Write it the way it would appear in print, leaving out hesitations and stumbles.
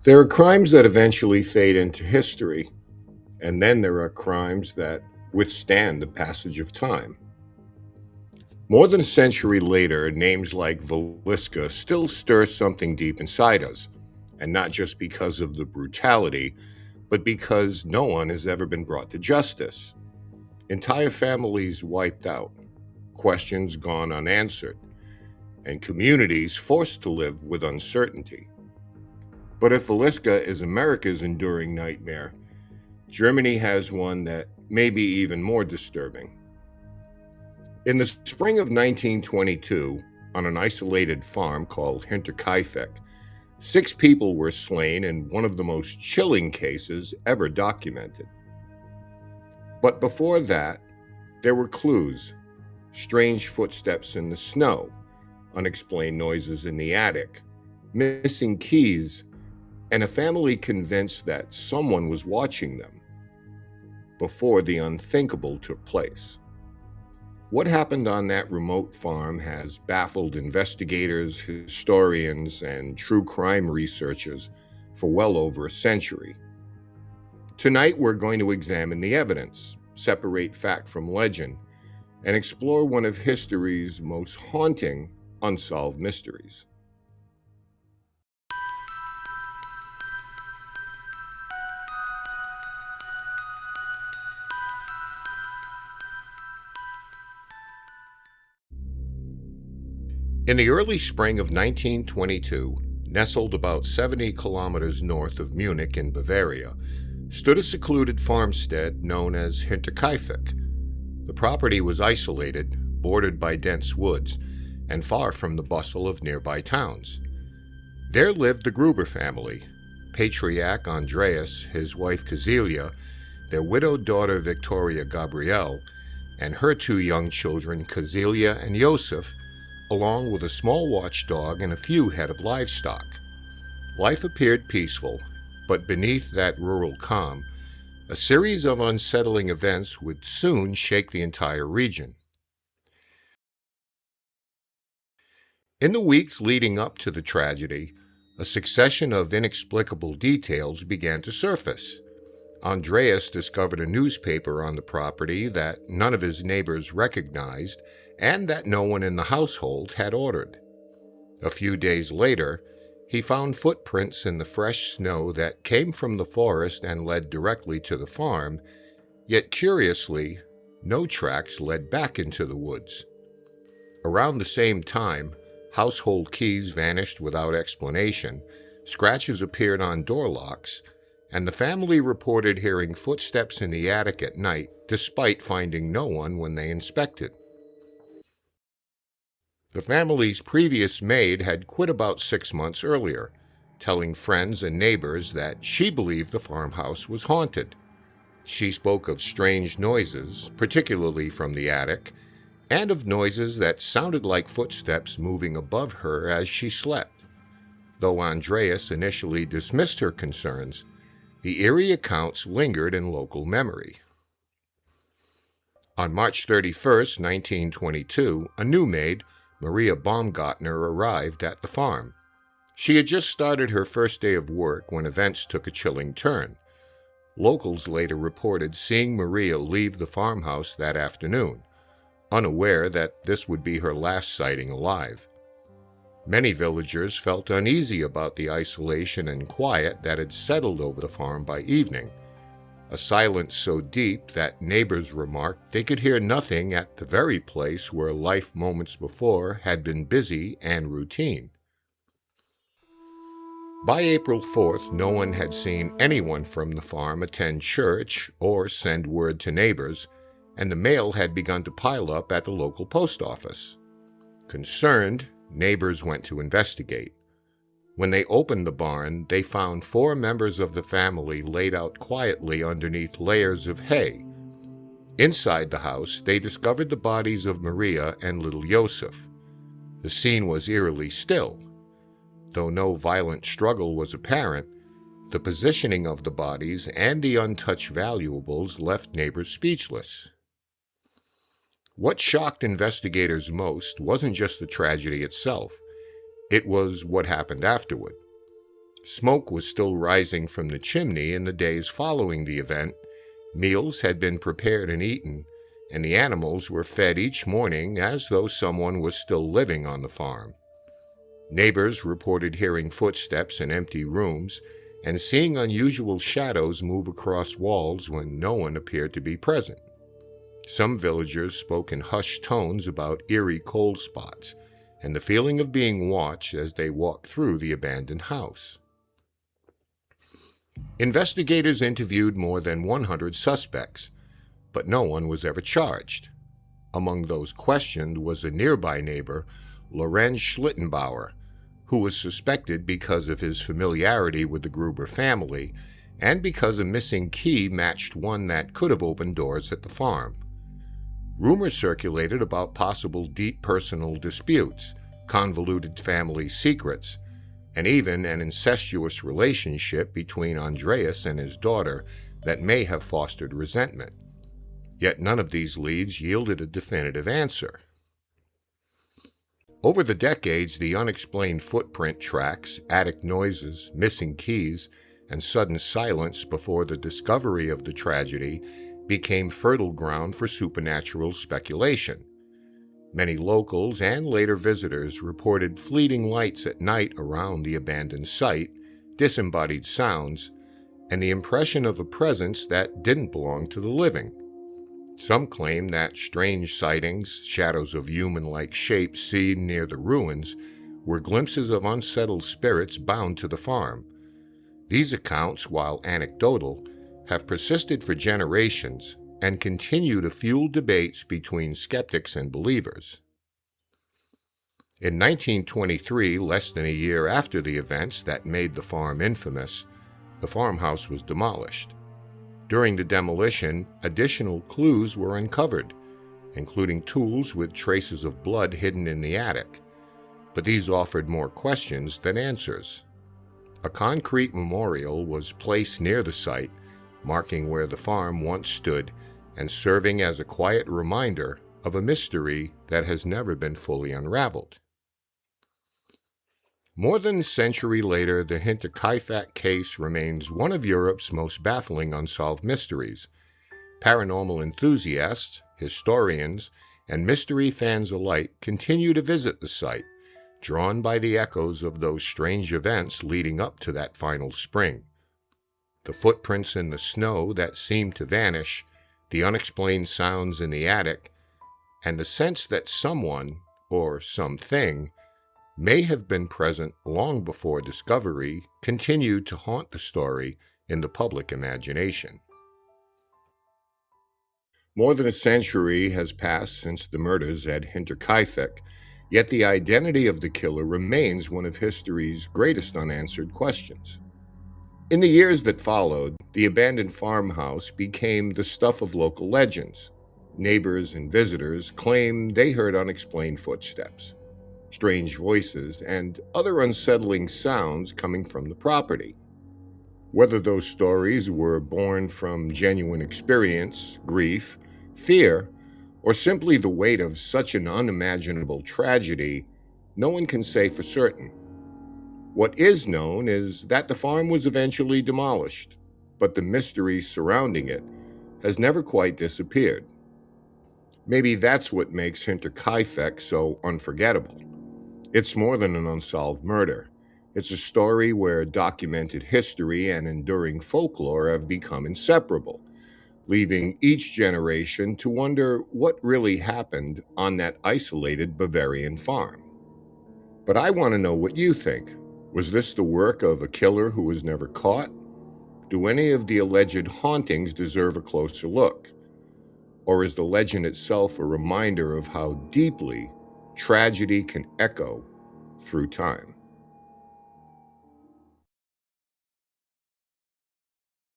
There are crimes that eventually fade into history, and then there are crimes that withstand the passage of time. More than a century later, names like Villisca still stir something deep inside us, and not just because of the brutality, but because no one has ever been brought to justice. Entire families wiped out, questions gone unanswered, and communities forced to live with uncertainty. But if Villisca is America's enduring nightmare, Germany has one that may be even more disturbing. In the spring of 1922, on an isolated farm called Hinterkaifeck, 6 people were slain in one of the most chilling cases ever documented. But before that, there were clues: strange footsteps in the snow, unexplained noises in the attic, missing keys, and a family convinced that someone was watching them before the unthinkable took place. What happened on that remote farm has baffled investigators, historians, and true crime researchers for well over a century. Tonight, we're going to examine the evidence, separate fact from legend, and explore one of history's most haunting unsolved mysteries. In the early spring of 1922, nestled about 70 kilometers north of Munich in Bavaria, stood a secluded farmstead known as Hinterkaifeck. The property was isolated, bordered by dense woods, and far from the bustle of nearby towns. There lived the Gruber family: patriarch Andreas, his wife Kazilia, their widowed daughter Victoria Gabrielle, and her 2 young children Kazilia and Joseph, along with a small watchdog and a few head of livestock. Life appeared peaceful, but beneath that rural calm, a series of unsettling events would soon shake the entire region. In the weeks leading up to the tragedy, a succession of inexplicable details began to surface. Andreas discovered a newspaper on the property that none of his neighbors recognized and that no one in the household had ordered. A few days later, he found footprints in the fresh snow that came from the forest and led directly to the farm, yet curiously, no tracks led back into the woods. Around the same time, household keys vanished without explanation, scratches appeared on door locks, and the family reported hearing footsteps in the attic at night despite finding no one when they inspected. The family's previous maid had quit about 6 months earlier, telling friends and neighbors that she believed the farmhouse was haunted. She spoke of strange noises, particularly from the attic, and of noises that sounded like footsteps moving above her as she slept. Though Andreas initially dismissed her concerns, the eerie accounts lingered in local memory. On March 31st, 1922, a new maid, Maria Baumgartner, arrived at the farm. She had just started her first day of work when events took a chilling turn. Locals later reported seeing Maria leave the farmhouse that afternoon, unaware that this would be her last sighting alive. Many villagers felt uneasy about the isolation and quiet that had settled over the farm by evening, a silence so deep that neighbors remarked they could hear nothing at the very place where life moments before had been busy and routine. By April 4th, no one had seen anyone from the farm attend church or send word to neighbors, and the mail had begun to pile up at the local post office. Concerned, neighbors went to investigate. When they opened the barn, they found 4 members of the family laid out quietly underneath layers of hay. Inside the house, they discovered the bodies of Maria and little Joseph. The scene was eerily still. Though no violent struggle was apparent, the positioning of the bodies and the untouched valuables left neighbors speechless. What shocked investigators most wasn't just the tragedy itself. It was what happened afterward. Smoke was still rising from the chimney in the days following the event. Meals had been prepared and eaten, and the animals were fed each morning as though someone was still living on the farm. Neighbors reported hearing footsteps in empty rooms and seeing unusual shadows move across walls when no one appeared to be present. Some villagers spoke in hushed tones about eerie cold spots and the feeling of being watched as they walked through the abandoned house. Investigators interviewed more than 100 suspects, but no one was ever charged. Among those questioned was a nearby neighbor, Lorenz Schlittenbauer, who was suspected because of his familiarity with the Gruber family and because a missing key matched one that could have opened doors at the farm. Rumors circulated about possible deep personal disputes, convoluted family secrets, and even an incestuous relationship between Andreas and his daughter that may have fostered resentment. Yet none of these leads yielded a definitive answer. Over the decades, the unexplained footprint tracks, attic noises, missing keys, and sudden silence before the discovery of the tragedy became fertile ground for supernatural speculation. Many locals and later visitors reported fleeting lights at night around the abandoned site, disembodied sounds, and the impression of a presence that didn't belong to the living. Some claim that strange sightings, shadows of human-like shapes seen near the ruins, were glimpses of unsettled spirits bound to the farm. These accounts, while anecdotal, have persisted for generations and continue to fuel debates between skeptics and believers. In 1923, less than a year after the events that made the farm infamous, the farmhouse was demolished. During the demolition, additional clues were uncovered, including tools with traces of blood hidden in the attic. But these offered more questions than answers. A concrete memorial was placed near the site, marking where the farm once stood and serving as a quiet reminder of a mystery that has never been fully unraveled. More than a century later, the Hinterkaifeck case remains one of Europe's most baffling unsolved mysteries. Paranormal enthusiasts, historians, and mystery fans alike continue to visit the site, drawn by the echoes of those strange events leading up to that final spring. The footprints in the snow that seemed to vanish, the unexplained sounds in the attic, and the sense that someone, or something, may have been present long before discovery continued to haunt the story in the public imagination. More than a century has passed since the murders at Hinterkaifeck, yet the identity of the killer remains one of history's greatest unanswered questions. In the years that followed, the abandoned farmhouse became the stuff of local legends. Neighbors and visitors claimed they heard unexplained footsteps, strange voices, and other unsettling sounds coming from the property. Whether those stories were born from genuine experience, grief, fear, or simply the weight of such an unimaginable tragedy, no one can say for certain. What is known is that the farm was eventually demolished, but the mystery surrounding it has never quite disappeared. Maybe that's what makes Hinterkaifeck so unforgettable. It's more than an unsolved murder. It's a story where documented history and enduring folklore have become inseparable, leaving each generation to wonder what really happened on that isolated Bavarian farm. But I want to know what you think. Was this the work of a killer who was never caught? Do any of the alleged hauntings deserve a closer look? Or is the legend itself a reminder of how deeply tragedy can echo through time?